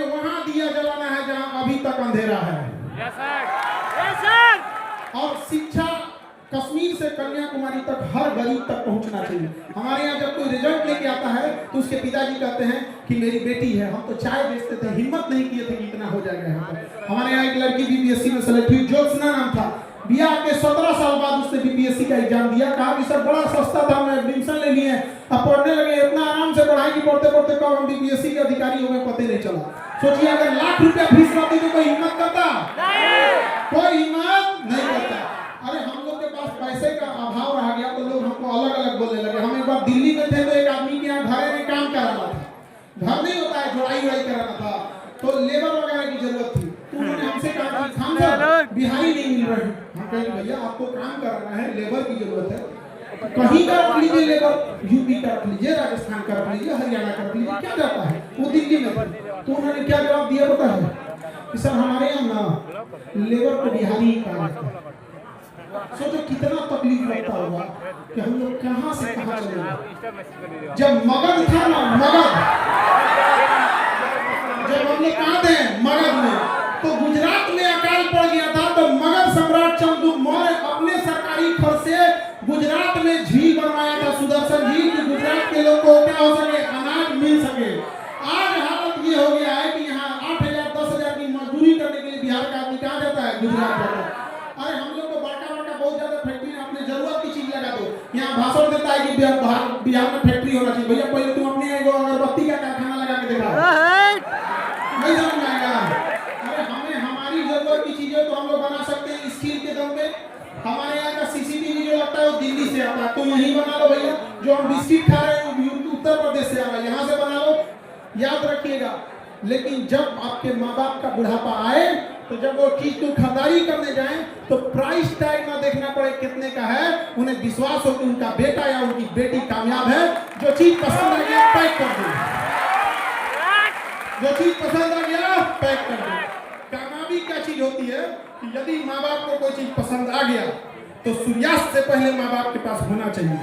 वहां दिया जलाना है जहां अभी तक अंधेरा है। Yes sir. और शिक्षा कश्मीर से कन्याकुमारी तक हर गरीब तक पहुंचना चाहिए। हमारे यहाँ जब कोई रिजल्ट लेके आता है तो उसके पिताजी कहते हैं कि मेरी बेटी है, हम तो चाय बेचते थे, हिम्मत नहीं किए थे कि इतना हो जाएगा यहाँ पर। हमारे यहाँ एक लड़की बीपीएससी में सेलेक्ट हुई, ज्योत्सना नाम था। बिहार के 17 साल बाद उसने बीपीएससी का एग्जाम दिया, कहा कि सर बड़ा सस्ता था, मैं एडमिशन ले लिए, अब पढ़ने लगे, इतना आराम से पढ़ाई की पढ़ते पढ़ते कब हम बीपीएससी के अधिकारी हो गए पता नहीं चला। सोचिए अगर लाख रुपया फीस रहती तो कोई हिम्मत करता? कोई हिम्मत नहीं करता। अरे हम लोग के पास पैसे का अभाव रह गया तो लोग हमको अलग अलग बोलने लगे। हम एक बार दिल्ली में थे तो एक आदमी के यहाँ घर में काम कराना था, घर नहीं होता है, जुड़ाई उड़ाई कराना था, तो लेबर वगैरह की जरूरत थी। तो उन्होंने हमसे कहा कि खान सर बिहारी नहीं मिल रहे। हम कहेंगे भैया आपको काम कराना है, लेबर की जरूरत है, कहीं का रख लीजिए लेबर, यूपी का रख लीजिए, राजस्थान का रख लीजिए, हरियाणा का रख लीजिए, क्या जाता है, वो दिल्ली में। तो उन्होंने क्या जवाब दिया पता है कि सर हमारे यहाँ ना लेबर को बिहारी ही कहा जाता है। सोचो कितना तकलीफ लगता होगा कि हम लोग कहां से कहां चले गए। जब मगध था ना, मगध जब हम लोग कहां थे मगध में, तो गुजरात में अकाल पड़ गया था, तो मगध सम्राट चंद्रगुप्त मौर्य अपने सरकारी खर्च से गुजरात में झील बनवाया था, सुदर्शन झील, कि गुजरात के लोग को क्या हो सके, अनाज मिल सके। आज हालत ये हो गया है कि यहाँ 8,000 10,000 की मजदूरी करने के लिए बिहार का आदमी कहाँ जाता है, गुजरात जाता है। अरे हम लोग को बड़का बहुत ज्यादा फैक्ट्री में अपने जरूरत की चीज लगा दो, यहाँ भाषण देता है कि बिहार में फैक्ट्री होना चाहिए। भैया पहले तुम अपने अगरबत्ती का कारखाना लगा के देखा, नहीं समझ में आएगा। अरे हमें हमारी जरूरत की चीजें तो हम लोग बना सकते हैं स्किल के दम पे। हमारे यहाँ का सीसीटीवी जो लगता है वो दिल्ली से आता है, तुम यही बना लो भैया। जो हम बिस्किट खा रहे हैं वो उत्तर प्रदेश से आ रहा है, यहाँ से बना लो, याद रखिएगा। लेकिन जब आपके माँ बाप का बुढ़ापा आए तो जब वो चीज को खरीदारी करने जाएं तो प्राइस टैग ना देखना पड़े कितने का है, उन्हें विश्वास हो कि उनका बेटा या उनकी बेटी कामयाब है। जो चीज पसंद आ गया पैक कर दो, जो चीज पसंद आ गया पैक कर दो। कामयाबी क्या चीज होती है कि यदि माँ बाप को कोई चीज पसंद आ गया तो सूर्यास्त से पहले माँ बाप के पास होना चाहिए।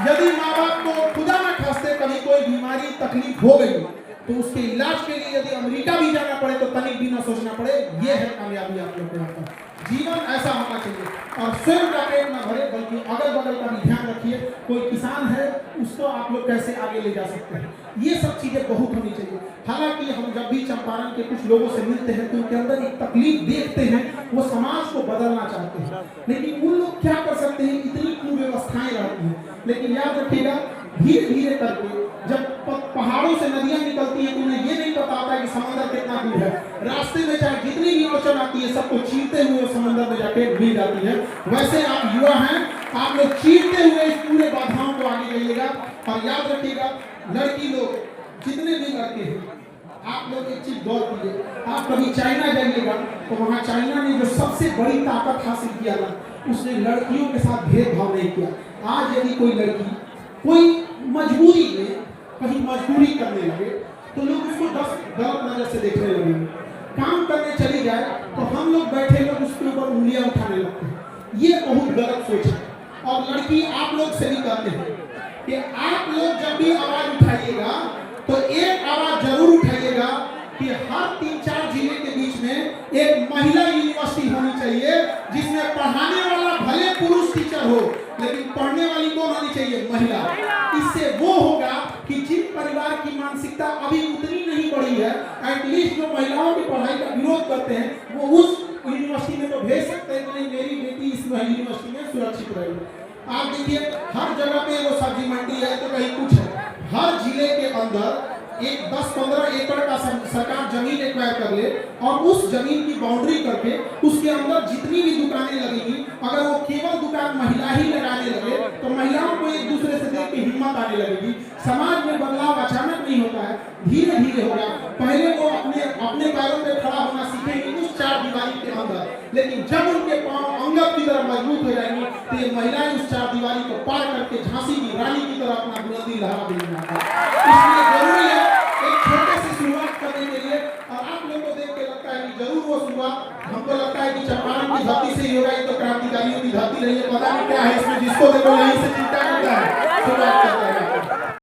यदि माँ बाप को खुदा न खास्ते कभी कोई बीमारी तकलीफ हो गई तो उसके इलाज के लिए यदि अमेरिका भी जाना पड़े तो तनिक भी न सोचना पड़े। ये है कामयाबी आप लोग को। जीवन ऐसा होना चाहिए और स्वयं का पेट न भरे बल्कि अगल बगल का भी ध्यान रखिए। कोई किसान है उसको आप लोग कैसे आगे ले जा सकते हैं, ये सब चीजें बहुत होनी चाहिए। हालांकि हम जब भी चंपारण के कुछ लोगों से मिलते हैं तो उनके अंदर एक तकलीफ देखते हैं, वो समाज को बदलना चाहते हैं, लेकिन उन लोग क्या कर सकते हैं, इतनी कुव्यवस्थाएं रहती हैं। लेकिन याद रखिएगा धीरे धीरे करके जब पहाड़ों से नदियां निकलती हैं तो उन्हें ये नहीं पता होता कि समंदर कितना दूर है। रास्ते में चाहे जितनी भी अड़चन आती है सबको चीरते हुए समंदर में जाके मिल जाती है। वैसे आप युवा हैं, आप लोग चीरते हुए इस पूरे बाधाओं को आगे जाइएगा। और याद रखिएगा लड़की लोग जितने भी लड़के हैं, आप लोग एक चीज गौर कीजिए, आप कभी चाइना जाइएगा तो वहाँ चाइना ने जो सबसे बड़ी ताकत हासिल किया ना, उसने लड़कियों के साथ भेदभाव नहीं किया। आज यदि कोई लड़की कोई मजबूरी में कहीं मजदूरी करने लगे तो लोग उसको गलत नजर से देखने लगे। काम करने चली जाए तो हम लोग बैठे लोग उसके ऊपर उंगलियां उठाने लगते हैं। ये बहुत गलत सोच है। और लड़की आप लोग से भी कहते हैं कि आप लोग जब भी आवाज उठाइएगा तो एक आवाज जरूर उठाइएगा कि हर 3-4 जिले के बीच में एक महिला यूनिवर्सिटी होनी चाहिए जिसमें पढ़ाने वाला भले पुरुष टीचर हो लेकिन पढ़ने वाली कौन होनी चाहिए, महिला। इससे वो होगा कि जिन परिवार की मानसिकता अभी उतनी नहीं बढ़ी है, एटलीस्ट जो महिलाओं की पढ़ाई का विरोध करते हैं वो उस यूनिवर्सिटी में तो भेज सकते हैं कि नहीं मेरी बेटी इस यूनिवर्सिटी में सुरक्षित रहेगी। आप देखिए हर जगह पे वो सब्जी मंडी है तो कहीं कुछ है। हर जिले के अंदर एक 10-15 एकड़ का सरकार जमीन एक्वायर कर ले और उस जमीन की बाउंड्री करके उसके अंदर जितनी भी दुकानें लगेगी, अगर वो केवल दुकान महिला ही लगाने लगे तो महिलाओं को एक दूसरे से देख के हिम्मत आने लगेगी। समाज में बदलाव अचानक नहीं होता है, धीरे धीरे होगा। पहले वो अपने पैरों पे खड़ा होना सीखेंगे उस 4 दीवारी के अंदर, लेकिन जब उनके पांव अंगद की तरह मजबूत हो जाएंगी तो ये महिलाएं उस 4 दीवारी को पार करके झांसी की रानी की तरह अपना बुलंदी लहरा देंगी। इसलिए जरूरी है एक छोटे से शुरुआत करने के लिए। और आप लोगों को देख के लगता है कि जरूर वो शुरुआत हमको लगता है कि चंपारण की धरती से ही होगा, ये तो क्रांतिकारियों की धरती रही है, पता नहीं क्या है इसमें, जिसको देखो यहीं से